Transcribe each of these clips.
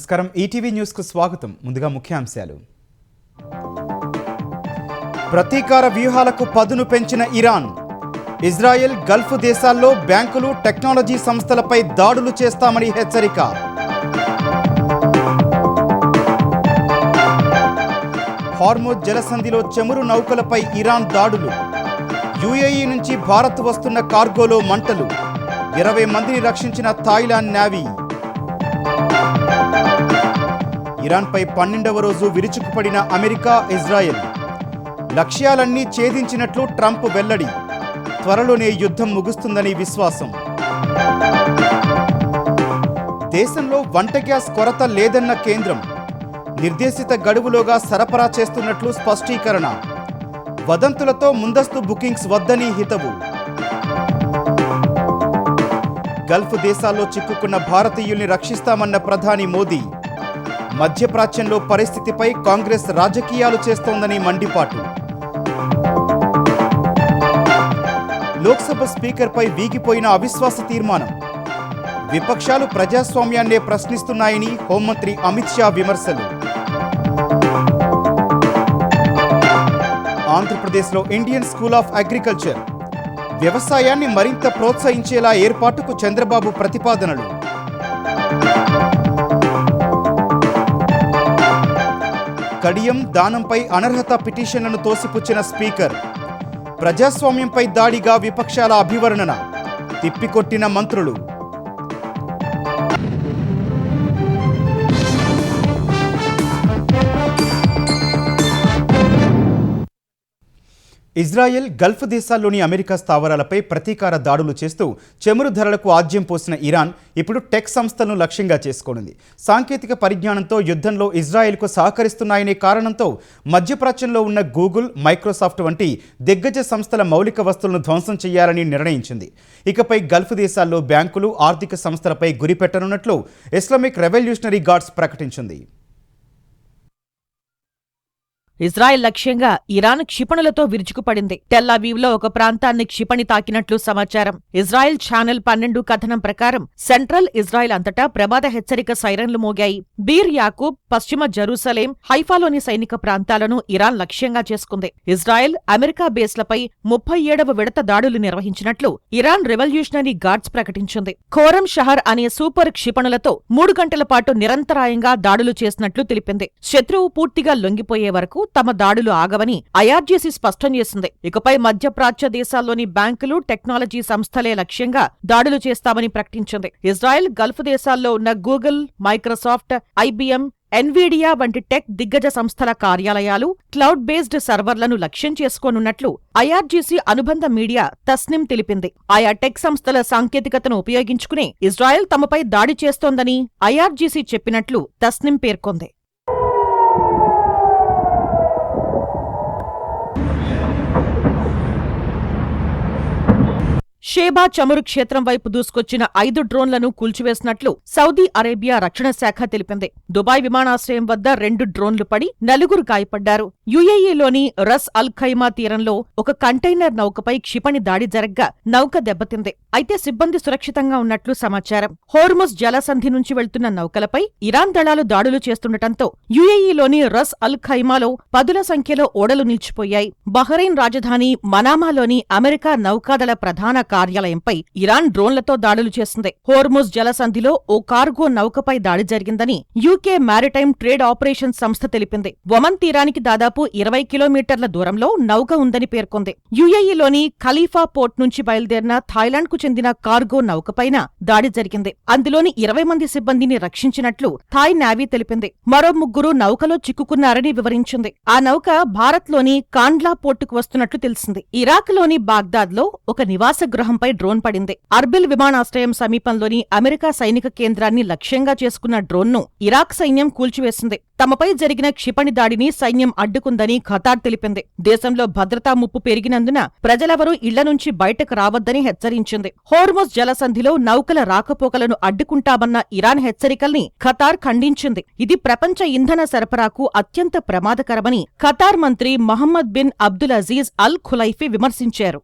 నమస్కారం ETV news కు స్వాగతం. ముందుగా ముఖ్యాంశాలు. ప్రతీకార వ్యూహాలకు పదును పెంచిన ఇరాన్. ఇజ్రాయెల్, గల్ఫ్ దేశాల్లో బ్యాంకులు, టెక్నాలజీ సంస్థలపై దాడులు చేస్తామని హెచ్చరిక. హార్ముజ్ జలసంధిలో చమురు నౌకలపై ఇరాన్ దాడులు. యుఏఈ నుంచి భారత్ వస్తున్న కార్గోలో మంటలు. 20 మందిని రక్షించిన థాయిలాండ్ నేవీ. ఇరాన్పై 12వ రోజు విరుచుకుపడిన అమెరికా, ఇజ్రాయెల్. లక్ష్యాలన్నీ ఛేదించినట్లు ట్రంప్ వెల్లడి. త్వరలోనే యుద్ధం ముగుస్తుందని విశ్వాసం. దేశంలో వంట గ్యాస్ కొరత లేదన్న కేంద్రం. నిర్దేశిత గడువులోగా సరఫరా చేస్తున్నట్లు స్పష్టీకరణ. వదంతులతో ముందస్తు బుకింగ్స్ వద్దని హితవు. గల్ఫ్ దేశాల్లో చిక్కుకున్న భారతీయుల్ని రక్షిస్తామన్న ప్రధాని మోదీ. మధ్యప్రాచ్యంలో పరిస్థితిపై కాంగ్రెస్ రాజకీయాలు చేస్తోందని మండిపాటు. లోక్సభ స్పీకర్పై వీగిపోయిన అవిశ్వాస తీర్మానం. విపక్షాలు ప్రజాస్వామ్యాన్నే ప్రశ్నిస్తున్నాయని హోంమంత్రి అమిత్ షా విమర్శలు. ఆంధ్రప్రదేశ్లో ఇండియన్ స్కూల్ ఆఫ్ అగ్రికల్చర్. వ్యవసాయాన్ని మరింత ప్రోత్సహించేలా ఏర్పాటుకు చంద్రబాబు ప్రతిపాదనలు. కడియం దానంపై అనర్హత పిటిషన్లను తోసిపుచ్చిన స్పీకర్. ప్రజాస్వామ్యంపై దాడిగా విపక్షాల అభివర్ణన. తిప్పికొట్టిన మంత్రులు. ఇజ్రాయెల్, గల్ఫ్ దేశాల్లోని అమెరికా స్థావరాలపై ప్రతీకార దాడులు చేస్తూ చమురు ధరలకు ఆజ్యం పోసిన ఇరాన్ ఇప్పుడు టెక్ సంస్థలను లక్ష్యంగా చేసుకోనుంది. సాంకేతిక పరిజ్ఞానంతో యుద్ధంలో ఇజ్రాయెల్కు సహకరిస్తున్నాయనే కారణంతో మధ్యప్రాచ్యంలో ఉన్న గూగుల్, మైక్రోసాఫ్ట్ వంటి దిగ్గజ సంస్థల మౌలిక వస్తువులను ధ్వంసం చేయాలని నిర్ణయించింది. ఇకపై గల్ఫ్ దేశాల్లో బ్యాంకులు, ఆర్థిక సంస్థలపై గురిపెట్టనున్నట్లు ఇస్లామిక్ రెవల్యూషనరీ గార్డ్స్ ప్రకటించింది. ఇజ్రాయెల్ లక్ష్యంగా ఇరాన్ క్షిపణులతో విరుచుకుపడింది. టెల్అవీవ్లో ఒక ప్రాంతాన్ని క్షిపణి తాకినట్లు సమాచారం. ఇజ్రాయెల్ ఛానల్ 12 కథనం ప్రకారం సెంట్రల్ ఇజ్రాయెల్ అంతటా ప్రమాద హెచ్చరిక సైరన్లు మోగాయి. బీర్ యాకూబ్, పశ్చిమ జెరూసలేం, హైఫాలోని సైనిక ప్రాంతాలను ఇరాన్ లక్ష్యంగా చేసుకుంది. ఇజ్రాయెల్, అమెరికా బేస్లపై 37వ విడత దాడులు నిర్వహించినట్లు ఇరాన్ రెవల్యూషనరీ గార్డ్స్ ప్రకటించింది. ఖోరం షహర్ అనే సూపర్ క్షిపణులతో 3 గంటల పాటు నిరంతరాయంగా దాడులు చేసినట్లు తెలిపింది. శత్రువు పూర్తిగా లొంగిపోయే వరకు తమ దాడులు ఆగవని ఐఆర్జీసీ స్పష్టం చేసింది. ఇకపై మధ్యప్రాచ్య దేశాల్లోని బ్యాంకులు, టెక్నాలజీ సంస్థలే లక్ష్యంగా దాడులు చేస్తామని ప్రకటించింది. ఇజ్రాయెల్, గల్ఫ్ దేశాల్లో ఉన్న గూగుల్, మైక్రోసాఫ్ట్, ఐబీఎం, ఎన్వీడియా వంటి టెక్ దిగ్గజ సంస్థల కార్యాలయాలు, క్లౌడ్ బేస్డ్ సర్వర్లను లక్ష్యం చేసుకోనున్నట్లు ఐఆర్జీసీ అనుబంధ మీడియా తస్నిం తెలిపింది. ఆయా టెక్ సంస్థల సాంకేతికతను ఉపయోగించుకుని ఇజ్రాయెల్ తమపై దాడి చేస్తోందని ఐఆర్జీసీ చెప్పినట్లు తస్నిం పేర్కొంది. షేబా చమురు క్షేత్రం వైపు దూసుకొచ్చిన 5 డ్రోన్లను కూల్చివేసినట్లు సౌదీ అరేబియా రక్షణ శాఖ తెలిపింది. దుబాయ్ విమానాశ్రయం వద్ద 2 డ్రోన్లు పడి 4 గాయపడ్డారు. యుఏఈలోని రస్ అల్ ఖైమా తీరంలో ఒక కంటైనర్ నౌకపై క్షిపణి దాడి జరగ్గా నౌక దెబ్బతింది. అయితే సిబ్బంది సురక్షితంగా ఉన్నట్లు సమాచారం. హోర్ముజ్ జలసంధి నుంచి వెళ్తున్న నౌకలపై ఇరాన్ దళాలు దాడులు చేస్తుండటంతో యుఏఈలోని రస్ అల్ ఖైమాలో పదుల సంఖ్యలో ఓడలు నిలిచిపోయాయి. బహ్రెయిన్ రాజధాని మనామాలోని అమెరికా నౌకాదళ ప్రధాన కార్యాలయంపై ఇరాన్ డ్రోన్లతో దాడులు చేసింది. హోర్ముజ్ జలసంధిలో ఓ కార్గో నౌకపై దాడి జరిగిందని యూకే మారిటైమ్ ట్రేడ్ ఆపరేషన్స్ సంస్థ తెలిపింది. ఒమన్ తీరానికి దాదాపు 20 కిలోమీటర్ల దూరంలో నౌక ఉందని పేర్కొంది. యుఏఈలోని ఖలీఫా పోర్ట్ నుంచి బయలుదేరిన థాయిలాండ్కు చెందిన కార్గో నౌకపైన దాడి జరిగింది. అందులోని 20 మంది సిబ్బందిని రక్షించినట్లు థాయ్ నేవీ తెలిపింది. మరో 3 నౌకలో చిక్కుకున్నారని వివరించింది. ఆ నౌక భారత్లోని కాండ్లా పోర్టుకు వస్తున్నట్లు తెలిసింది. ఇరాక్లోని బాగ్దాద్లో ఒక నివాస గృహంపై డ్రోన్ పడింది. అర్బిల్ విమానాశ్రయం సమీపంలోని అమెరికా సైనిక కేంద్రాన్ని లక్ష్యంగా చేసుకున్న డ్రోన్ను ఇరాక్ సైన్యం కూల్చివేసింది. తమపై జరిగిన క్షిపణి దాడిని సైన్యం అడ్డుకుందని ఖతార్ తెలిపింది. దేశంలో భద్రతా ముప్పు పెరిగినందున ప్రజలెవరూ ఇళ్ల నుంచి బయటకు రావద్దని హెచ్చరించింది. హోర్ముజ్ జలసంధిలో నౌకల రాకపోకలను అడ్డుకుంటామన్న ఇరాన్ హెచ్చరికల్ని ఖతార్ ఖండించింది. ఇది ప్రపంచ ఇంధన సరఫరాకు అత్యంత ప్రమాదకరమని ఖతార్ మంత్రి Mohammed bin Abdul Aziz Al Khulaifi విమర్శించారు.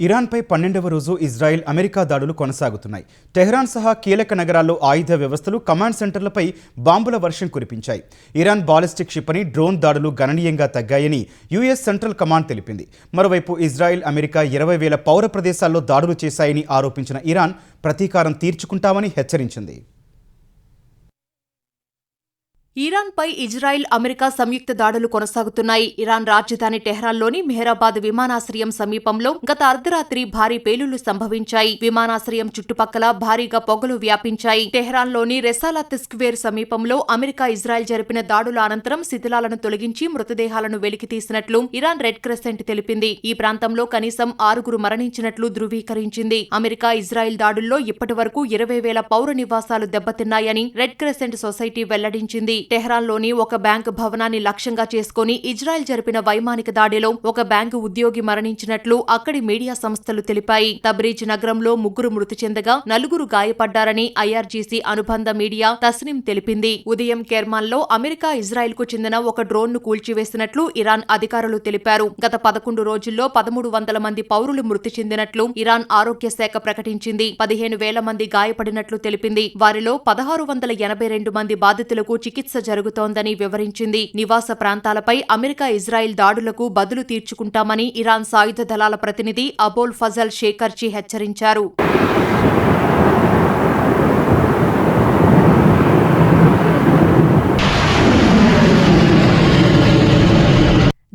ఇరాన్పై 12వ రోజు ఇజ్రాయెల్ అమెరికా దాడులు కొనసాగుతున్నాయి. టెహ్రాన్ సహా కీలక నగరాల్లో ఆయుధ వ్యవస్థలు, కమాండ్ సెంటర్లపై బాంబుల వర్షం కురిపించాయి. ఇరాన్ బాలిస్టిక్ క్షిపణి, డ్రోన్ దాడులు గణనీయంగా తగ్గాయని యుఎస్ సెంట్రల్ కమాండ్ తెలిపింది. మరోవైపు ఇజ్రాయెల్, అమెరికా 20,000 పౌర ప్రదేశాల్లో దాడులు చేశాయని ఆరోపించిన ఇరాన్ ప్రతీకారం తీర్చుకుంటామని హెచ్చరించింది. ఇరాన్పై ఇజ్రాయిల్, అమెరికా సంయుక్త దాడులు కొనసాగుతున్నాయి. ఇరాన్ రాజధాని టెహ్రాన్లోని మెహరాబాద్ విమానాశ్రయం సమీపంలో గత అర్ధరాత్రి భారీ పేలుళ్లు సంభవించాయి. విమానాశ్రయం చుట్టుపక్కల భారీగా పొగలు వ్యాపించాయి. టెహ్రాన్లోని రెసాలత్ స్క్వేర్ సమీపంలో అమెరికా, ఇజ్రాయెల్ జరిపిన దాడుల అనంతరం శిథిలాలను తొలగించి మృతదేహాలను వెలికితీసినట్లు ఇరాన్ రెడ్ క్రెసెంట్ తెలిపింది. ఈ ప్రాంతంలో కనీసం 6 మరణించినట్లు ధృవీకరించింది. అమెరికా, ఇజ్రాయెల్ దాడుల్లో ఇప్పటి వరకు 20,000 పౌర నివాసాలు దెబ్బతిన్నాయని రెడ్ క్రెసెంట్ సొసైటీ వెల్లడించింది. టెహ్రాన్లోని ఒక బ్యాంకు భవనాన్ని లక్ష్యంగా చేసుకుని ఇజ్రాయెల్ జరిపిన వైమానిక దాడిలో ఒక బ్యాంకు ఉద్యోగి మరణించినట్లు అక్కడి మీడియా సంస్థలు తెలిపాయి. తబ్రీజ్ నగరంలో 3 మృతి చెందగా 4 గాయపడ్డారని ఐఆర్జీసీ అనుబంధ మీడియా తస్నిం తెలిపింది. ఉదయం కెర్మాన్లో అమెరికా, ఇజ్రాయెల్కు చెందిన ఒక డ్రోన్ను కూల్చివేసినట్లు ఇరాన్ అధికారులు తెలిపారు. గత 11 రోజుల్లో 1300 మంది పౌరులు మృతి చెందినట్లు ఇరాన్ ఆరోగ్య శాఖ ప్రకటించింది. 15,000 మంది గాయపడినట్లు తెలిపింది. వారిలో 1682 మంది బాధితులకు చికిత్స జరుగుతోందని వివరించింది. నివాస ప్రాంతాలపై అమెరికా, ఇజ్రాయెల్ దాడులకు బదులు తీర్చుకుంటామని ఇరాన్ సాయుధ దళాల ప్రతినిధి అబోల్ ఫజల్ షేకర్జీ హెచ్చరించారు.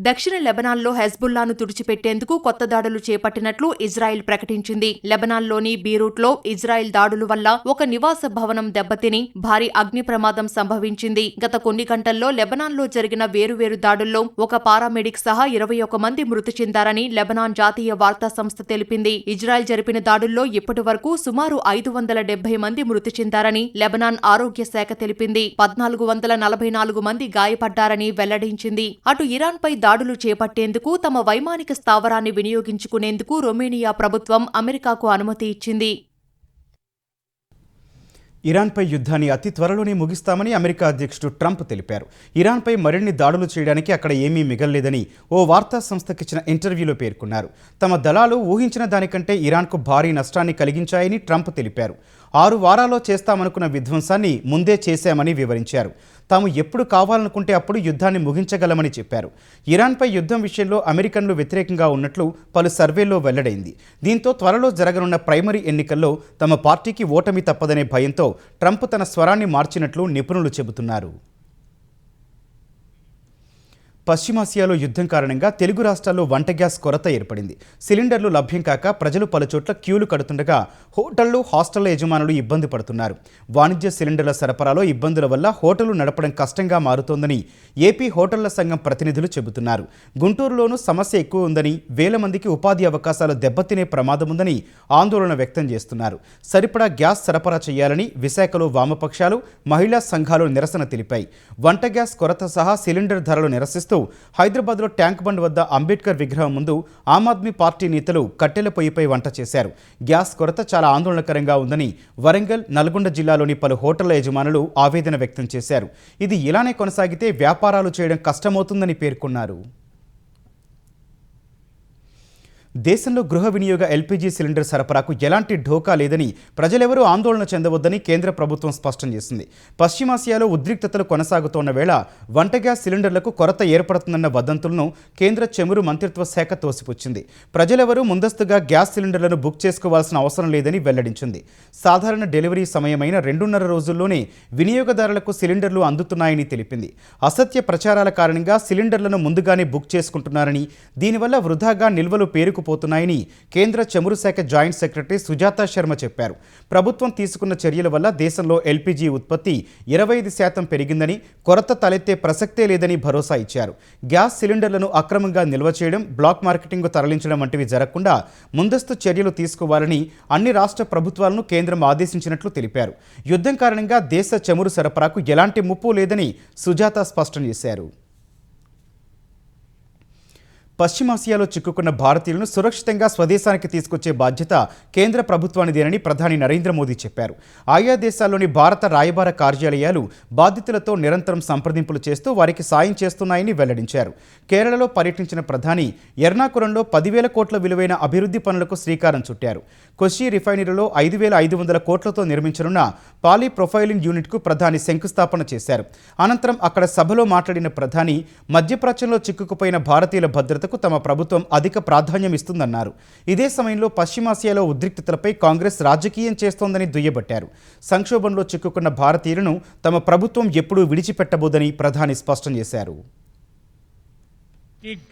దక్షిణ లెబనాన్లో హెజ్బుల్లాను తుడిచిపెట్టేందుకు కొత్త దాడులు చేపట్టినట్లు ఇజ్రాయెల్ ప్రకటించింది. లెబనాన్లోని బీరూట్లో ఇజ్రాయెల్ దాడుల వల్ల ఒక నివాస భవనం దెబ్బతిని భారీ అగ్ని ప్రమాదం సంభవించింది. గత కొన్ని గంటల్లో లెబనాన్లో జరిగిన వేరువేరు దాడుల్లో ఒక పారామెడిక్ సహా 21 మంది మృతి చెందారని లెబనాన్ జాతీయ వార్తా సంస్థ తెలిపింది. ఇజ్రాయెల్ జరిపిన దాడుల్లో ఇప్పటి వరకు సుమారు 570 మంది మృతి చెందారని లెబనాన్ ఆరోగ్య శాఖ తెలిపింది. 1444 మంది గాయపడ్డారని వెల్లడించింది. అటు ఇరాన్పై దాడులు చేపట్టేందుకు తమ వైమానిక స్థావరాన్ని వినియోగించుకునేందుకు రొమేనియా ప్రభుత్వం అమెరికాకు అనుమతి ఇచ్చింది. ఇరాన్పై యుద్ధాన్ని అతి త్వరలోనే ముగిస్తామని అమెరికా అధ్యక్షుడు ట్రంప్ తెలిపారు. ఇరాన్పై మరిన్ని దాడులు చేయడానికి అక్కడ ఏమీ మిగల్లేదని ఓ వార్తా సంస్థకిచ్చిన ఇంటర్వ్యూలో పేర్కొన్నారు. తమ దళాలు ఊహించిన దానికంటే ఇరాన్కు భారీ నష్టాన్ని కలిగించాయని ట్రంప్ తెలిపారు. 6 వారాల్లో చేస్తామనుకున్న విధ్వంసాన్ని ముందే చేశామని వివరించారు. తాము ఎప్పుడు కావాలనుకుంటే అప్పుడు యుద్ధాన్ని ముగించగలమని చెప్పారు. ఇరాన్పై యుద్ధం విషయంలో అమెరికన్లు వ్యతిరేకంగా ఉన్నట్లు పలు సర్వేల్లో వెల్లడైంది. దీంతో త్వరలో జరగనున్న ప్రైమరీ ఎన్నికల్లో తమ పార్టీకి ఓటమి తప్పదనే భయంతో ట్రంప్ తన స్వరాన్ని మార్చినట్లు నిపుణులు చెబుతున్నారు. పశ్చిమాసియాలో యుద్ధం కారణంగా తెలుగు రాష్ట్రాల్లో వంట గ్యాస్ కొరత ఏర్పడింది. సిలిండర్లు లభ్యం కాక ప్రజలు పలుచోట్ల క్యూలు కడుతుండగా హోటళ్లు, హాస్టళ్ల యజమానులు ఇబ్బంది పడుతున్నారు. వాణిజ్య సిలిండర్ల సరఫరాలో ఇబ్బందుల వల్ల హోటళ్లు నడపడం కష్టంగా మారుతోందని ఏపీ హోటళ్ల సంఘం ప్రతినిధులు చెబుతున్నారు. గుంటూరులోనూ సమస్య ఎక్కువ ఉందని, వేల మందికి ఉపాధి అవకాశాలు దెబ్బతినే ప్రమాదముందని ఆందోళన వ్యక్తం చేస్తున్నారు. సరిపడా గ్యాస్ సరఫరా చేయాలని విశాఖలో వామపక్షాలు, మహిళా సంఘాలు నిరసన తెలిపాయి. వంట గ్యాస్ కొరత సహా సిలిండర్ ధరలు నిరసిస్తూ హైదరాబాద్లో ట్యాంక్ బండ్ వద్ద అంబేద్కర్ విగ్రహం ముందు ఆమ్ ఆద్మీ పార్టీ నేతలు కట్టెల పొయ్యిపై వంట చేశారు. గ్యాస్ కొరత చాలా ఆందోళనకరంగా ఉందని వరంగల్, నల్గొండ జిల్లాలోని పలు హోటళ్ల యజమానులు ఆవేదన వ్యక్తం చేశారు. ఇది ఇలానే కొనసాగితే వ్యాపారాలు చేయడం కష్టమవుతుందని పేర్కొన్నారు. దేశంలో గృహ వినియోగ ఎల్పీజీ సిలిండర్ సరఫరాకు ఎలాంటి ఢోకా లేదని, ప్రజలెవరూ ఆందోళన చెందవద్దని కేంద్ర ప్రభుత్వం స్పష్టం చేసింది. పశ్చిమాసియాలో ఉద్రిక్తతలు కొనసాగుతోన్న వేళ వంట గ్యాస్ సిలిండర్లకు కొరత ఏర్పడుతుందన్న వదంతులను కేంద్ర చమురు మంత్రిత్వ శాఖ తోసిపుచ్చింది. ప్రజలెవరూ ముందస్తుగా గ్యాస్ సిలిండర్లను బుక్ చేసుకోవాల్సిన అవసరం లేదని వెల్లడించింది. సాధారణ డెలివరీ సమయమైన 2.5 రోజుల్లోనే వినియోగదారులకు సిలిండర్లు అందుతున్నాయని తెలిపింది. అసత్య ప్రచారాల కారణంగా సిలిండర్లను ముందుగానే బుక్ చేసుకుంటున్నారని, దీనివల్ల వృధాగా నిల్వలు పేరుకుపోతున్నాయని కేంద్ర చమురు శాఖ జాయింట్ సెక్రటరీ సుజాతా శర్మ చెప్పారు. ప్రభుత్వం తీసుకున్న చర్యల వల్ల దేశంలో ఎల్పీజీ ఉత్పత్తి 25% పెరిగిందని, కొరత తలెత్తే ప్రసక్తే లేదని భరోసా ఇచ్చారు. గ్యాస్ సిలిండర్లను అక్రమంగా నిల్వ చేయడం, బ్లాక్ మార్కెటింగ్కు తరలించడం వంటివి జరగకుండా ముందస్తు చర్యలు తీసుకోవాలని అన్ని రాష్ట్ర ప్రభుత్వాలను కేంద్రం ఆదేశించినట్లు తెలిపారు. యుద్ధం కారణంగా దేశ చమురు సరఫరాకు ఎలాంటి ముప్పు లేదని సుజాత స్పష్టం చేశారు. పశ్చిమాసియాలో చిక్కుకున్న భారతీయులను సురక్షితంగా స్వదేశానికి తీసుకొచ్చే బాధ్యత కేంద్ర ప్రభుత్వానిదేనని ప్రధాని నరేంద్ర మోదీ చెప్పారు. ఆయా దేశాల్లోని భారత రాయబార కార్యాలయాలు బాధితులతో నిరంతరం సంప్రదింపులు చేస్తూ వారికి సాయం చేస్తున్నాయని వెల్లడించారు. కేరళలో పర్యటించిన ప్రధాని ఎర్నాకులంలో 10,000 కోట్ల విలువైన అభివృద్ధి పనులకు శ్రీకారం చుట్టారు. కొచ్చి రిఫైనరీలో 5,500 కోట్లతో నిర్మించనున్న పాలీ ప్రొఫైలింగ్ యూనిట్కు ప్రధాని శంకుస్థాపన చేశారు. అనంతరం అక్కడ సభలో మాట్లాడిన ప్రధాని మధ్యప్రాచ్యంలో చిక్కుకుపోయిన భారతీయుల భద్రతకు తమ ప్రభుత్వం అధిక ప్రాధాన్యం ఇస్తుందన్నారు. ఇదే సమయంలో పశ్చిమాసియాలో ఉద్రిక్తతలపై కాంగ్రెస్ రాజకీయం చేస్తోందని దుయ్యబట్టారు. సంక్షోభంలో చిక్కుకున్న భారతీయులను తమ ప్రభుత్వం ఎప్పుడూ విడిచిపెట్టబోదని ప్రధాని స్పష్టం చేశారు.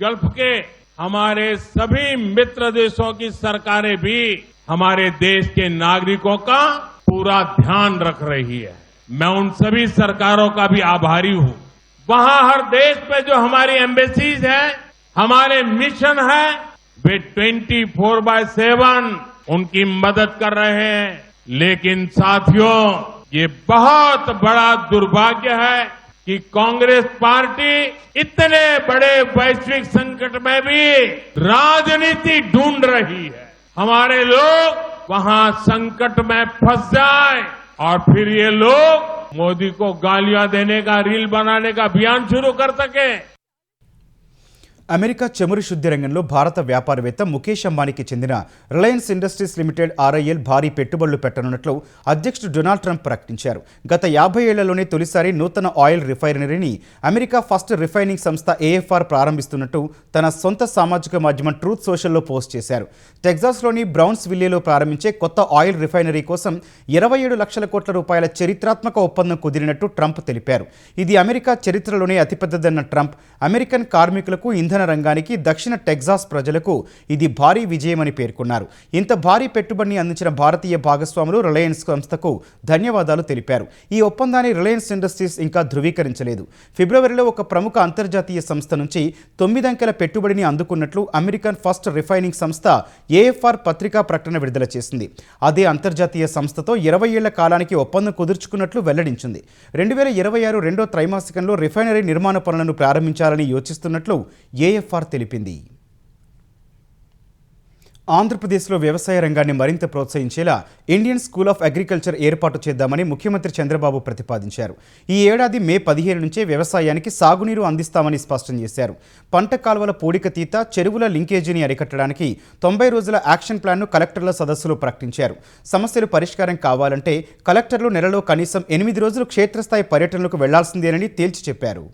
गल्फ के हमारे सभी मित्र देशों की सरकारें भी हमारे देश के नागरिकों का पूरा ध्यान रख रही है. मैं उन सभी सरकारों का भी आभारी हूं. वहां हर देश में जो हमारी एम्बेसीज है, हमारे मिशन है, वे 24/7 उनकी मदद कर रहे हैं. लेकिन साथियों, ये बहुत बड़ा दुर्भाग्य है कि कांग्रेस पार्टी इतने बड़े वैश्विक संकट में भी राजनीति ढूंढ रही है. हमारे लोग वहां संकट में फंस जाए और फिर ये लोग मोदी को गालियां देने का, रील बनाने का अभियान शुरू कर सके. అమెరికా చమురు శుద్ధి రంగంలో భారత వ్యాపారవేత్త ముఖేష్ అంబానీకి చెందిన రిలయన్స్ ఇండస్ట్రీస్ లిమిటెడ్ RIL భారీ పెట్టుబడులు పెట్టనున్నట్లు అధ్యక్షుడు డొనాల్డ్ ట్రంప్ ప్రకటించారు. గత 50 ఏళ్లలోనే తొలిసారి నూతన ఆయిల్ రిఫైనరీని అమెరికా ఫస్ట్ రిఫైనింగ్ సంస్థ AFR ప్రారంభిస్తున్నట్టు తన సొంత సామాజిక మాధ్యమం ట్రూత్ సోషల్లో పోస్ట్ చేశారు. టెక్సాస్లోని బ్రౌన్స్ విల్లేలో ప్రారంభించే కొత్త ఆయిల్ రిఫైనరీ కోసం 27 లక్షల కోట్ల రూపాయల చరిత్రాత్మక ఒప్పందం కుదిరినట్టు ట్రంప్ తెలిపారు. ఇది అమెరికా చరిత్రలోనే అతిపెద్దదన్న ట్రంప్ అమెరికన్ కార్మికులకు ఇంధన రంగానికి దక్షిణ టెక్సాస్ ప్రజలకు ఇది భారీ విజయమని పేర్కొన్నారు. ఇంత భారీ పెట్టుబడిని అందించిన భారతీయ భాగస్వాములు రిలయన్స్ సంస్థకు ధన్యవాదాలు తెలిపారు. ఈ ఒప్పందాన్ని రిలయన్స్ ఇండస్ట్రీస్ ఇంకా ధృవీకరించలేదు. ఫిబ్రవరిలో ఒక ప్రముఖ అంతర్జాతీయ సంస్థ నుంచి 9 అంకెల పెట్టుబడిని అందుకున్నట్లు అమెరికన్ ఫస్ట్ రిఫైనింగ్ సంస్థ AFR పత్రికా ప్రకటన విడుదల చేసింది. అదే అంతర్జాతీయ సంస్థతో 20 ఏళ్ల కాలానికి ఒప్పందం కుదుర్చుకున్నట్లు వెల్లడించింది. 2026 రెండో త్రైమాసికంలో రిఫైనరీ నిర్మాణ పనులను ప్రారంభించాలని యోచిస్తున్నట్లు AFR తెలిపింది. ఆంధ్రప్రదేశ్లో వ్యవసాయ రంగాన్ని మరింత ప్రోత్సహించేలా ఇండియన్ స్కూల్ ఆఫ్ అగ్రికల్చర్ ఏర్పాటు చేద్దామని ముఖ్యమంత్రి చంద్రబాబు ప్రతిపాదించారు. ఈ ఏడాది మే 15 నుంచే వ్యవసాయానికి సాగునీరు అందిస్తామని స్పష్టం చేశారు. పంట కాల్వల పూడికతీత, చెరువుల లింకేజీని అరికట్టడానికి 90 రోజుల యాక్షన్ ప్లాన్ను కలెక్టర్ల సదస్సులో ప్రకటించారు. సమస్యలు పరిష్కారం కావాలంటే కలెక్టర్లు నెలలో కనీసం 8 రోజులు క్షేత్రస్థాయి పర్యటనలకు వెళ్లాల్సిందేనని తేల్చి చెప్పారు.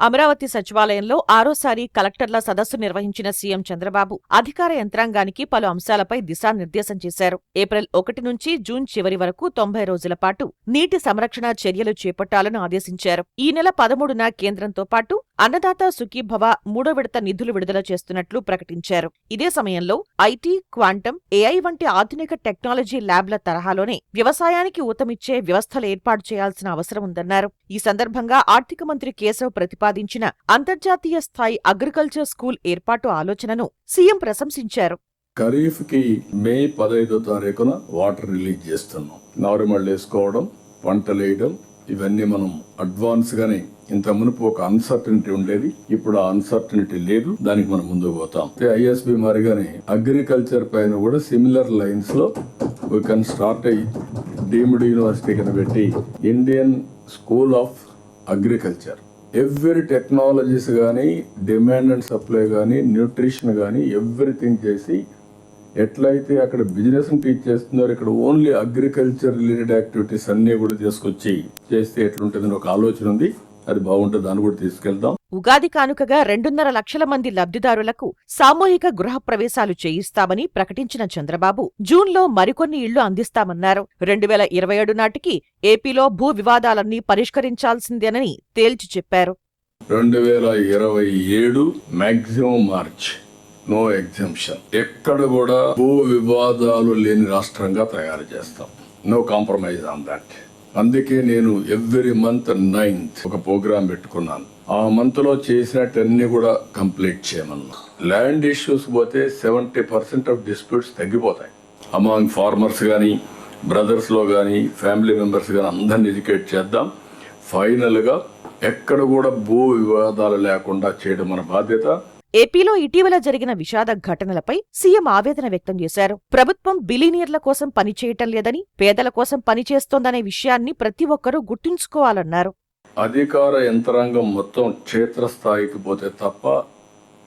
అమరావతి సచివాలయంలో ఆరోసారి కలెక్టర్ల సదస్సు నిర్వహించిన సీఎం చంద్రబాబు అధికార యంత్రాంగానికి పలు అంశాలపై దిశానిర్దేశం చేశారు. ఏప్రిల్ 1 నుంచి జూన్ చివరి వరకు 90 రోజుల పాటు నీటి సంరక్షణ చర్యలు చేపట్టాలని ఆదేశించారు. ఈ నెల 13న కేంద్రంతో పాటు అన్నదాత సుఖీభవ 3వ విడత నిధులు విడుదల చేస్తున్నట్లు ప్రకటించారు. ఇదే సమయంలో ఐటీ, క్వాంటం, AI వంటి ఆధునిక టెక్నాలజీ ల్యాబ్ల తరహాలోనే వ్యవసాయానికి ఊతమిచ్చే వ్యవస్థలు ఏర్పాటు చేయాల్సిన అవసరం ఉందన్నారు. ఈ సందర్భంగా ఆర్థిక మంత్రి కేశవ్ ప్రతిపాదించిన అంతర్జాతీయ స్థాయి అగ్రికల్చర్ స్కూల్ ఏర్పాటు ఆలోచనను సీఎం ప్రశంసించారు. ఖరీఫ్ కి మే 15వ తారీఖున వాటర్ రిలీజ్ చేస్తున్నాం. నారుమళ్ళు వేసుకోవడం, పంటలు వేయడం, ఇవన్నీ మనం అడ్వాన్స్ గానే, ఇంత మునుపు ఒక అన్సర్టనిటీ ఉండేది, ఇప్పుడు ఆ అన్సర్టనిటీ లేదు. దానికి మనం ముందుకు పోతాం. ISB మారిగానే అగ్రికల్చర్ పైన కూడా సిమిలర్ లైన్స్ లో we can start deemed university కింద పెట్టి Indian school of agriculture. Every technologies కానీ, డిమాండ్ అండ్ సప్లై కానీ, న్యూట్రిషన్ కానీ ఎవ్రీథింగ్ చేసి ఎట్లయితే అక్కడ బిజినెస్ టీచ్ చేస్తున్నారో ఇక్కడ ఓన్లీ అగ్రికల్చర్ రిలేటెడ్ యాక్టివిటీస్ అన్ని కూడా తీసుకొచ్చి చేస్తే ఎట్లుంటుందని ఒక ఆలోచన ఉంది. అది బాగుంటుంది, దాన్ని కూడా తీసుకెళ్తాం. ఉగాది కానుకగా 2.5 లక్షల మంది లబ్ధిదారులకు సామూహిక గృహప్రవేశాలు చేయిస్తామని ప్రకటించిన చంద్రబాబు జూన్లో మరికొన్ని ఇళ్లు అందిస్తామన్నారు. 2027 నాటికి ఏపీలో భూ వివాదాలన్నీ పరిష్కరించాల్సిందేనని తేల్చి చెప్పారు. 2027 మాక్సిమం మార్చ్, నో ఎగ్జంప్షన్. ఎక్కడ కూడా భూ వివాదాలు లేని రాష్ట్రంగా తయారు చేస్తాం. No compromise on that. అందుకే నేను ఎవ్రీ మంత్ 9th ఒక ప్రోగ్రామ్ పెట్టుకున్నాను. ఆ మంత్ లో చేసినట్టన్నీ కూడా కంప్లీట్ చేయమన్నా. ల్యాండ్ ఇష్యూస్ పోతే 70% ఆఫ్ డిస్ప్యూట్స్ తగ్గిపోతాయి. అమాంగ్ ఫార్మర్స్ కానీ, బ్రదర్స్ లో కానీ, ఫ్యామిలీ మెంబర్స్ కానీ అందరిని ఎడ్యుకేట్ చేద్దాం. ఫైనల్ గా ఎక్కడ కూడా భూ వివాదాలు లేకుండా చేయడం మన బాధ్యత. ఏపీలో ఇటీవల జరిగిన విషాద ఘటనలపై సీఎం ఆవేదన వ్యక్తం చేశారు. ప్రభుత్వం బిలినియర్ల కోసం పనిచేయటం లేదని, పేదల కోసం పనిచేస్తోందనే విషయాన్ని ప్రతి ఒక్కరూ గుర్తుంచుకోవాలన్నారు. అధికార యంత్రాంగం మొత్తం క్షేత్రస్థాయికి పోతే తప్ప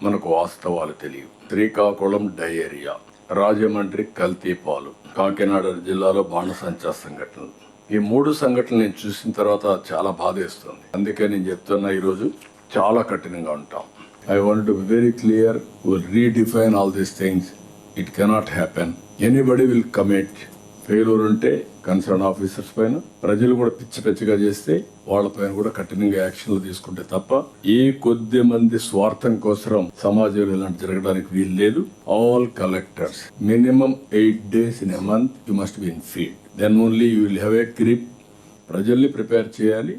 మనకు వాస్తవాలు తెలియవు. శ్రీకాకుళం డయేరియా, రాజమండ్రి కల్తీ పాలు, కాకినాడ జిల్లాలో బాణసంచా సంఘటనలు, ఈ 3 సంఘటనలు నేను చూసిన తర్వాత చాలా బాధేస్తుంది. అందుకే నేను చెప్తున్నా, ఈరోజు చాలా కఠినంగా ఉంటాం. I want to be very clear, we'll redefine all these things. It cannot happen. Anybody will commit. Failure ఉంటే కన్సర్న్ ఆఫీసర్స్ పైన, ప్రజలు కూడా పిచ్చిగా చేస్తే వాళ్ళపైన కూడా కఠినంగా యాక్షన్లు తీసుకుంటే తప్ప ఏ కొద్ది మంది స్వార్థం కోసం సమాజంలో ఇలాంటి జరగడానికి వీలు లేదు. All collectors minimum 8 days in a month you must be in field. Then only you will have a grip. ప్రజల్ని ప్రిపేర్ చేయాలి,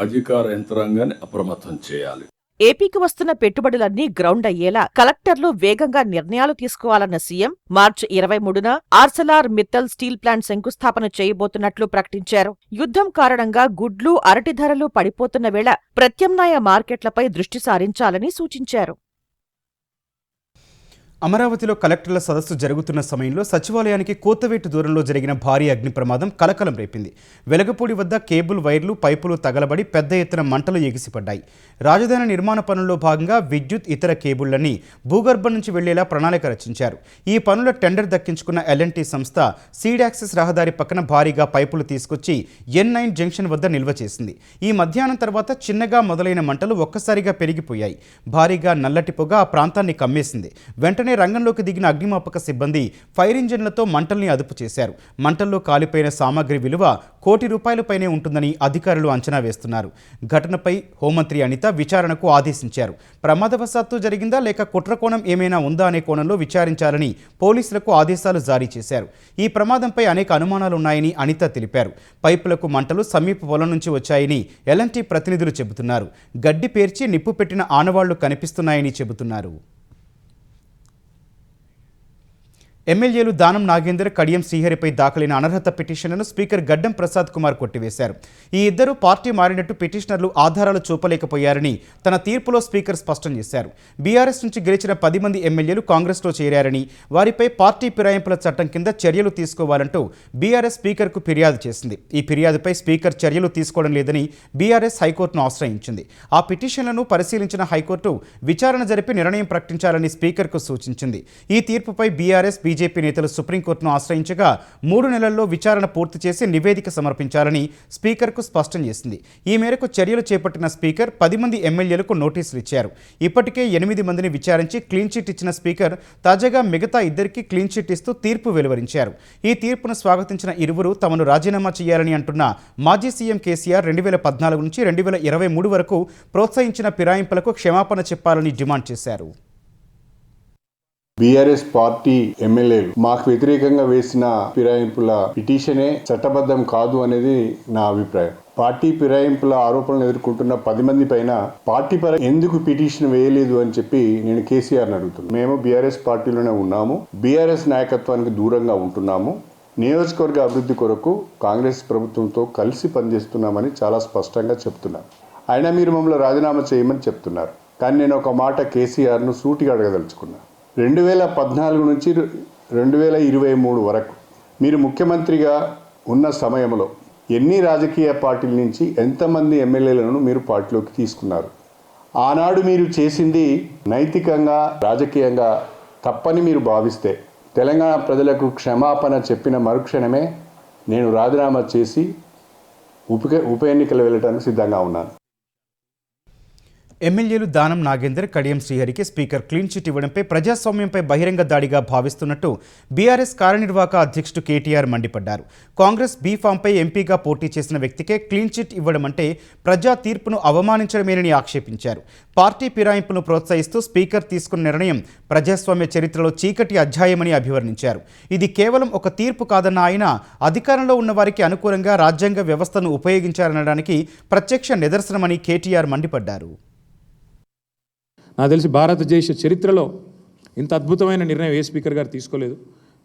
అధికార యంత్రాంగాన్ని అప్రమత్తం చేయాలి. ఏపీకి వస్తున్న పెట్టుబడులన్నీ గ్రౌండ్ అయ్యేలా కలెక్టర్లు వేగంగా నిర్ణయాలు తీసుకోవాలన్న సీఎం మార్చి 23న ఆర్సెలార్ మిత్తల్ స్టీల్ ప్లాంట్ శంకుస్థాపన చేయబోతున్నట్లు ప్రకటించారు. యుద్ధం కారణంగా గుడ్లు, అరటి ధరలు పడిపోతున్న వేళ ప్రత్యామ్నాయ మార్కెట్లపై దృష్టి సారించాలని సూచించారు. అమరావతిలో కలెక్టర్ల సదస్సు జరుగుతున్న సమయంలో సచివాలయానికి కోతవేటు దూరంలో జరిగిన భారీ అగ్ని ప్రమాదం కలకలం రేపింది. వెలగపూడి వద్ద కేబుల్ వైర్లు, పైపులు తగలబడి పెద్ద ఎత్తున మంటలు ఎగిసిపడ్డాయి. రాజధాని నిర్మాణ పనుల్లో భాగంగా విద్యుత్, ఇతర కేబుళ్లన్నీ భూగర్భం నుంచి వెళ్లేలా ప్రణాళిక రచించారు. ఈ పనుల టెండర్ దక్కించుకున్న L&T సంస్థ సీడ్ యాక్సెస్ రహదారి పక్కన భారీగా పైపులు తీసుకొచ్చి N9 జంక్షన్ వద్ద నిల్వ చేసింది. ఈ మధ్యాహ్నం తర్వాత చిన్నగా మొదలైన మంటలు ఒక్కసారిగా పెరిగిపోయాయి. భారీగా నల్లటి పొగ ఆ ప్రాంతాన్ని కమ్మేసింది. వెంటనే రంగంలోకి దిగిన అగ్నిమాపక సిబ్బంది ఫైర్ ఇంజిన్లతో మంటల్ని అదుపు చేశారు. మంటల్లో కాలిపోయిన సామాగ్రి విలువ ₹1 కోటి ఉంటుందని అధికారులు అంచనా వేస్తున్నారు. ఘటనపై హోంమంత్రి అనిత విచారణకు ఆదేశించారు. ప్రమాదవశాత్తు జరిగిందా లేక కుట్రకోణం ఏమైనా ఉందా అనే కోణంలో విచారించాలని పోలీసులకు ఆదేశాలు జారీ చేశారు. ఈ ప్రమాదంపై అనేక అనుమానాలున్నాయని అనిత తెలిపారు. పైపులకు మంటలు సమీప పొలం నుంచి వచ్చాయని L&T ప్రతినిధులు చెబుతున్నారు. గడ్డి పేర్చి నిప్పు పెట్టిన ఆనవాళ్లు కనిపిస్తున్నాయని చెబుతున్నారు. ఎమ్మెల్యేలు దానం నాగేందర్, కడియం శ్రీహరిపై దాఖలైన అనర్హత పిటిషన్లను స్పీకర్ గడ్డం ప్రసాద్ కుమార్ కొట్టివేశారు. ఈ ఇద్దరు పార్టీ మారినట్టు పిటిషనర్లు ఆధారాలు చూపలేకపోయారని తన తీర్పులో స్పీకర్ స్పష్టం చేశారు. బీఆర్ఎస్ నుంచి గెలిచిన 10 మంది ఎమ్మెల్యేలు కాంగ్రెస్లో చేరారని, వారిపై పార్టీ ఫిరాయింపుల చట్టం కింద చర్యలు తీసుకోవాలంటూ బీఆర్ఎస్ స్పీకర్కు ఫిర్యాదు చేసింది. ఈ ఫిర్యాదుపై స్పీకర్ చర్యలు తీసుకోవడం లేదని బీఆర్ఎస్ హైకోర్టును ఆశ్రయించింది. ఆ పిటిషన్లను పరిశీలించిన హైకోర్టు విచారణ జరిపి నిర్ణయం ప్రకటించాలని స్పీకర్కు సూచించింది. ఈ తీర్పుపై బీఆర్ఎస్, బీజేపీ నేతలు సుప్రీంకోర్టును ఆశ్రయించగా 3 నెలల్లో విచారణ పూర్తి చేసి నివేదిక సమర్పించాలని స్పీకర్కు స్పష్టం చేసింది. ఈ మేరకు చర్యలు చేపట్టిన స్పీకర్ 10 మంది ఎమ్మెల్యేలకు నోటీసులు ఇచ్చారు. ఇప్పటికే 8 మందిని విచారించి క్లీన్ చిట్ ఇచ్చిన స్పీకర్ తాజాగా మిగతా 2కి క్లీన్ చిట్ ఇస్తూ తీర్పు వెలువరించారు. ఈ తీర్పును స్వాగతించిన ఇరువురు తమను రాజీనామా చేయాలని అంటున్న మాజీ సీఎం కేసీఆర్ 2014 నుంచి 2023 వరకు ప్రోత్సహించిన ఫిరాయింపులకు క్షమాపణ చెప్పాలని డిమాండ్ చేశారు. బీఆర్ఎస్ పార్టీ ఎమ్మెల్యేలు మాకు వ్యతిరేకంగా వేసిన ఫిరాయింపుల పిటిషనే చట్టబద్ధం కాదు అనేది నా అభిప్రాయం. పార్టీ ఫిరాయింపుల ఆరోపణలు ఎదుర్కొంటున్న 10 మంది పైన పార్టీ పరంగా ఎందుకు పిటిషన్ వేయలేదు అని చెప్పి నేను కేసీఆర్ని అడుగుతున్నాను. మేము బీఆర్ఎస్ పార్టీలోనే ఉన్నాము, బీఆర్ఎస్ నాయకత్వానికి దూరంగా ఉంటున్నాము, నియోజకవర్గ అభివృద్ధి కొరకు కాంగ్రెస్ ప్రభుత్వంతో కలిసి పనిచేస్తున్నామని చాలా స్పష్టంగా చెప్తున్నారు. అయినా మీరు మమ్మల్ని రాజీనామా చేయమని చెప్తున్నారు. కానీ నేను ఒక మాట కేసీఆర్ను సూటిగా అడగదలుచుకున్నాను. 2014 నుంచి 2023 వరకు మీరు ముఖ్యమంత్రిగా ఉన్న సమయంలో ఎన్ని రాజకీయ పార్టీల నుంచి ఎంతమంది ఎమ్మెల్యేలను మీరు పార్టీలోకి తీసుకున్నారు? ఆనాడు మీరు చేసింది నైతికంగా, రాజకీయంగా తప్పని మీరు భావిస్తే తెలంగాణ ప్రజలకు క్షమాపణ చెప్పిన మరుక్షణమే నేను రాజీనామా చేసి ఉప ఎన్నికలు వెళ్ళడానికి సిద్ధంగా ఉన్నాను. ఎమ్మెల్యేలు దానం నాగేందర్, కడియం శ్రీహరికి స్పీకర్ క్లీన్ చిట్ ఇవ్వడంపై ప్రజాస్వామ్యంపై బహిరంగ దాడిగా భావిస్తున్నట్టు బీఆర్ఎస్ కార్యనిర్వాహక అధ్యక్షుడు కేటీఆర్ మండిపడ్డారు. కాంగ్రెస్ బీఫామ్పై ఎంపీగా పోటీ చేసిన వ్యక్తికే క్లీన్ చిట్ ఇవ్వడం అంటే ప్రజా తీర్పును అవమానించడమేనని ఆక్షేపించారు. పార్టీ ఫిరాయింపును ప్రోత్సహిస్తూ స్పీకర్ తీసుకున్న నిర్ణయం ప్రజాస్వామ్య చరిత్రలో చీకటి అధ్యాయమని అభివర్ణించారు. ఇది కేవలం ఒక తీర్పు కాదన్న ఆయన అధికారంలో ఉన్న వారికి అనుకూలంగా రాజ్యాంగ వ్యవస్థను ఉపయోగించారనడానికి ప్రత్యక్ష నిదర్శనమని కేటీఆర్ మండిపడ్డారు. నాకు తెలిసి భారతదేశ చరిత్రలో ఇంత అద్భుతమైన నిర్ణయం ఏ స్పీకర్ గారు తీసుకోలేదు.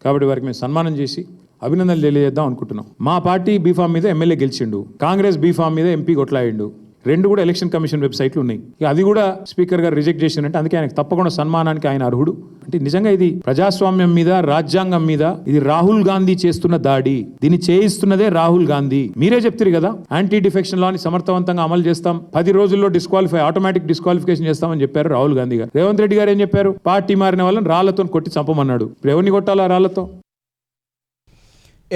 కాబట్టి వారికి మేము సన్మానం చేసి అభినందనలు తెలియజేద్దాం అనుకుంటున్నాం. మా పార్టీ బీఫామ్ మీద ఎమ్మెల్యే గెలిచిండు, కాంగ్రెస్ బీఫామ్ మీద ఎంపీ కొట్లాడిండు. రెండు కూడా ఎలక్షన్ కమిషన్ వెబ్సైట్లు ఉన్నాయి. ఇక అది కూడా స్పీకర్ గారు రిజెక్ట్ చేసినంటే అందుకే ఆయనకు తప్పకుండా సన్మానానికి ఆయన అర్హుడు. అంటే నిజంగా ఇది ప్రజాస్వామ్యం మీద, రాజ్యాంగం మీద ఇది రాహుల్ గాంధీ చేస్తున్న దాడి. దీన్ని చేయిస్తున్నదే రాహుల్ గాంధీ. మీరే చెప్తారు కదా, యాంటీ డిఫెక్షన్ లాని సమర్థవంతంగా అమలు చేస్తాం, 10 రోజుల్లో ఆటోమేటిక్ డిస్క్వాలిఫికేషన్ చేస్తామని చెప్పారు రాహుల్ గాంధీ గారు. రేవంత్ రెడ్డి గారు ఏం చెప్పారు? పార్టీ మారిన వాళ్ళని రాళ్లతో కొట్టి చంపమన్నాడు. ఎవరిని కొట్టాలా రాళ్లతో?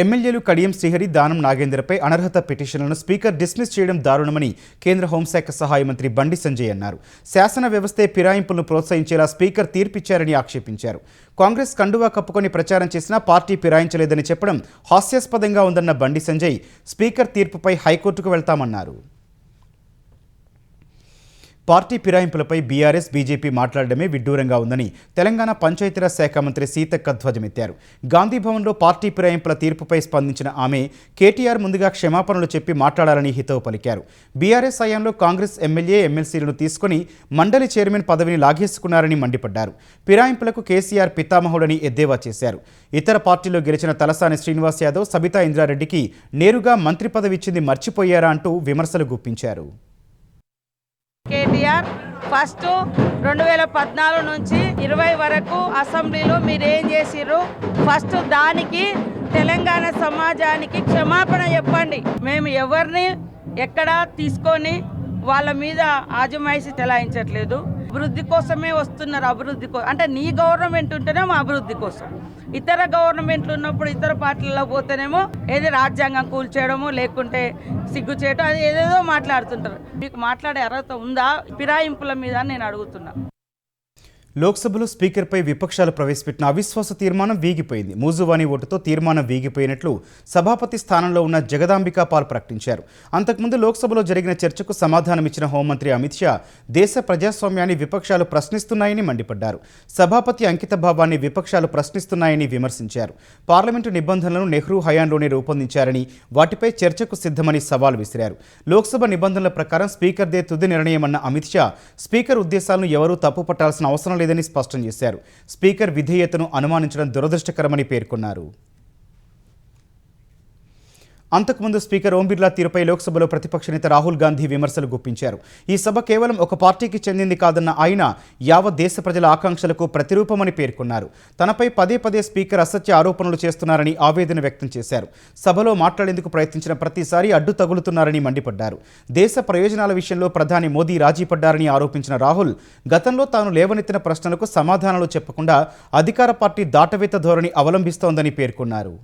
ఎమ్మెల్యేలు కడియం శ్రీహరి, దానం నాగేంద్రపై అనర్హత పిటిషన్లను స్పీకర్ డిస్మిస్ చేయడం దారుణమని కేంద్ర హోంశాఖ సహాయ మంత్రి బండి సంజయ్ అన్నారు. శాసన వ్యవస్థే ఫిరాయింపులను ప్రోత్సహించేలా స్పీకర్ తీర్పిచ్చారని ఆక్షేపించారు. కాంగ్రెస్ కండువా కప్పుకొని ప్రచారం చేసినా పార్టీ ఫిరాయించలేదని చెప్పడం హాస్యాస్పదంగా ఉందన్న బండి సంజయ్ స్పీకర్ తీర్పుపై హైకోర్టుకు వెళ్తామన్నారు. పార్టీ ఫిరాయింపులపై బీఆర్ఎస్, బీజేపీ మాట్లాడడమే విడ్డూరంగా ఉందని తెలంగాణ పంచాయతీరాజ్ శాఖ మంత్రి సీతక్క ధ్వజమెత్తారు. గాంధీభవన్లో పార్టీ ఫిరాయింపుల తీర్పుపై స్పందించిన ఆమె కేటీఆర్ ముందుగా క్షమాపణలు చెప్పి మాట్లాడాలని హితవు పలికారు. బీఆర్ఎస్ హయాంలో కాంగ్రెస్ ఎమ్మెల్యే, ఎమ్మెల్సీలను తీసుకుని మండలి చైర్మన్ పదవిని లాగేసుకున్నారని మండిపడ్డారు. ఫిరాయింపులకు కేసీఆర్ పితామహుడని ఎద్దేవా చేశారు. ఇతర పార్టీలో గెలిచిన తలసాని శ్రీనివాస్ యాదవ్, సబితా ఇంద్రారెడ్డికి నేరుగా మంత్రి పదవి ఇచ్చింది మర్చిపోయారా అంటూ విమర్శలు గుప్పించారు. కేటీఆర్ ఫస్ట్ 2014 నుంచి 20 వరకు అసెంబ్లీలో మీరేం చేసిర్రు? ఫస్ట్ దానికి తెలంగాణ సమాజానికి క్షమాపణ చెప్పండి. మేము ఎవరిని ఎక్కడ తీసుకొని వాళ్ళ మీద ఆజమాయిషి చెలాయించట్లేదు. అభివృద్ధి కోసమే వస్తున్నారు. అభివృద్ధి అంటే నీ గవర్నమెంట్ ఉంటేనేమో అభివృద్ధి కోసం, ఇతర గవర్నమెంట్లు ఉన్నప్పుడు ఇతర పార్టీలలో పోతేనేమో ఏది రాజ్యాంగం కూల్చేయడము, లేకుంటే సిగ్గు చేయడం, అది ఏదేదో మాట్లాడుతుంటారు. మీకు మాట్లాడే అర్హత ఉందా ఫిరాయింపుల మీద నేను అడుగుతున్నా. లోక్సభలో స్పీకర్పై విపక్షాలు ప్రవేశపెట్టిన అవిశ్వాస తీర్మానం వీగిపోయింది. మూజువాణి ఓటుతో తీర్మానం వీగిపోయినట్లు సభాపతి స్థానంలో ఉన్న జగదాంబికా పాల్ ప్రకటించారు. అంతకుముందు లోక్సభలో జరిగిన చర్చకు సమాధానమిచ్చిన హోంమంత్రి అమిత్ షా దేశ ప్రజాస్వామ్యాన్ని విపక్షాలు ప్రశ్నిస్తున్నాయని మండిపడ్డారు. సభాపతి అంకిత భావాన్ని విపక్షాలు ప్రశ్నిస్తున్నాయని విమర్శించారు. పార్లమెంటు నిబంధనలను నెహ్రూ హయాంలోనే రూపొందించారని, వాటిపై చర్చకు సిద్ధమని సవాల్ విసిరారు. లోక్సభ నిబంధనల ప్రకారం స్పీకర్దే తుది నిర్ణయమన్న అమిత్ షా స్పీకర్ ఉద్దేశాలను ఎవరూ తప్పుపట్టాల్సిన అవసరం లేదని స్పష్టం చేశారు. స్పీకర్ విధేయతను అనుమానించడం దురదృష్టకరమని పేర్కొన్నారు. అంతకుముందు స్పీకర్ ఓం బిర్లా తీరుపై లోక్సభలో ప్రతిపక్ష నేత రాహుల్ గాంధీ విమర్శలు గుప్పించారు. ఈ సభ కేవలం ఒక పార్టీకి చెందింది కాదన్న ఆయన యావత్ దేశ ప్రజల ఆకాంక్షలకు ప్రతిరూపమని పేర్కొన్నారు. తనపై పదే పదే స్పీకర్ అసత్య ఆరోపణలు చేస్తున్నారని ఆవేదన వ్యక్తం చేశారు. సభలో మాట్లాడేందుకు ప్రయత్నించిన ప్రతిసారి అడ్డు తగులుతున్నారని మండిపడ్డారు. దేశ ప్రయోజనాల విషయంలో ప్రధాని మోదీ రాజీ పడ్డారని ఆరోపించిన రాహుల్ గతంలో తాను లేవనెత్తిన ప్రశ్నలకు సమాధానాలు చెప్పకుండా అధికార పార్టీ దాటవేత ధోరణి అవలంబిస్తోందని పేర్కొన్నారు.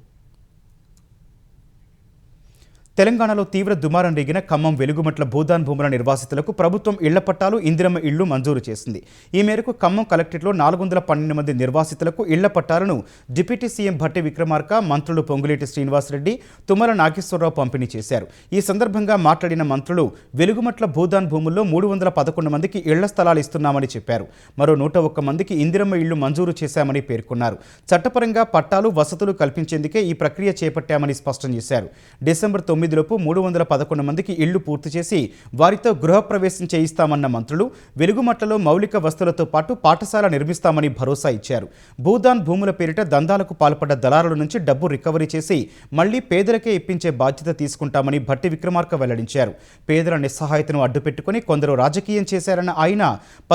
తెలంగాణలో తీవ్ర దుమారం రేగిన ఖమ్మం వెలుగుమట్ల భూదాన్ భూముల నిర్వాసితులకు ప్రభుత్వం ఇళ్ల పట్టాలు, ఇందిరమ్మ ఇళ్లు మంజూరు చేసింది. ఈ మేరకు ఖమ్మం కలెక్టరేట్లో 412 మంది నిర్వాసితులకు ఇళ్ల పట్టాలను డిప్యూటీ సీఎం భట్టి విక్రమార్క, మంత్రులు పొంగులేటి శ్రీనివాసరెడ్డి, తుమ్మల నాగేశ్వరరావు పంపిణీ చేశారు. ఈ సందర్భంగా మాట్లాడిన మంత్రులు వెలుగుమట్ల భూదాన్ భూముల్లో 311 మందికి ఇళ్ల స్థలాలు ఇస్తున్నామని చెప్పారు. మరో 101 మందికి ఇందిరమ్మ ఇళ్లు మంజూరు చేశామని పేర్కొన్నారు. చట్టపరంగా పట్టాలు, వసతులు కల్పించేందుకే ఈ ప్రక్రియ చేపట్టామని స్పష్టం చేశారు. డిసెంబర్ 9లోపు 311 మందికి ఇళ్లు పూర్తి చేసి వారితో గృహప్రవేశం చేయిస్తామన్న మంత్రులు వెలుగుమట్లలో మౌలిక వస్తువులతో పాటు పాఠశాల నిర్మిస్తామని భరోసా ఇచ్చారు. భూదాన్ భూముల పేరిట దందాలకు పాల్పడ్డ దళారుల నుంచి డబ్బు రికవరీ చేసి మళ్లీ పేదలకే ఇప్పించే బాధ్యత తీసుకుంటామని భట్టి విక్రమార్క వెల్లడించారు. పేదల నిస్సహాయతను అడ్డుపెట్టుకుని కొందరు రాజకీయం చేశారన్న ఆయన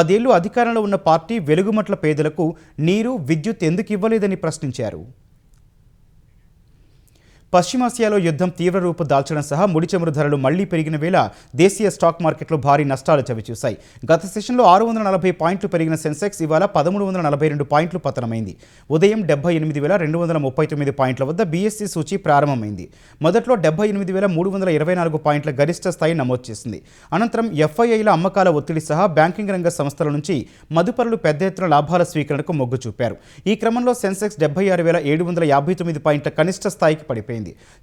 10 ఏళ్లు అధికారంలో ఉన్న పార్టీ వెలుగుమట్ల పేదలకు నీరు, విద్యుత్ ఎందుకు ఇవ్వలేదని ప్రశ్నించారు. పశ్చిమాసియాలో యుద్ధం తీవ్ర రూపు దాల్చడం సహా ముడి చమురు ధరలు మళ్లీ పెరిగిన వేళ దేశీయ స్టాక్ మార్కెట్లో భారీ నష్టాలు చవిచూశాయి. గత సెషన్లో 640 పాయింట్లు పెరిగిన సెన్సెక్స్ ఇవాళ 1342 పాయింట్లు పతనమైంది. ఉదయం 78,239 పాయింట్ల వద్ద బీఎస్సీ సూచీ ప్రారంభమైంది. మొదట్లో 78,324 పాయింట్ల గరిష్ట స్థాయి నమోదు చేసింది. అనంతరం ఎఫ్ఐఐల అమ్మకాల ఒత్తిడి సహా బ్యాంకింగ్ రంగ సంస్థల నుంచి మదుపరులు పెద్ద ఎత్తున లాభాల స్వీకరణకు మొగ్గు చూపారు. ఈ క్రమంలో సెన్సెక్స్ 76,759 పాయింట్ల కనిష్ట స్థాయికి పడిపోయింది.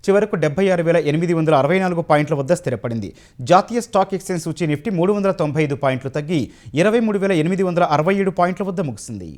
చివరకు 76,864 పాయింట్ల వద్ద స్థిరపడింది. జాతీయ స్టాక్ ఎక్స్చేంజ్ సూచీ నిఫ్టీ 395 పాయింట్లు తగ్గి 23,867 పాయింట్ల వద్ద ముగిసింది.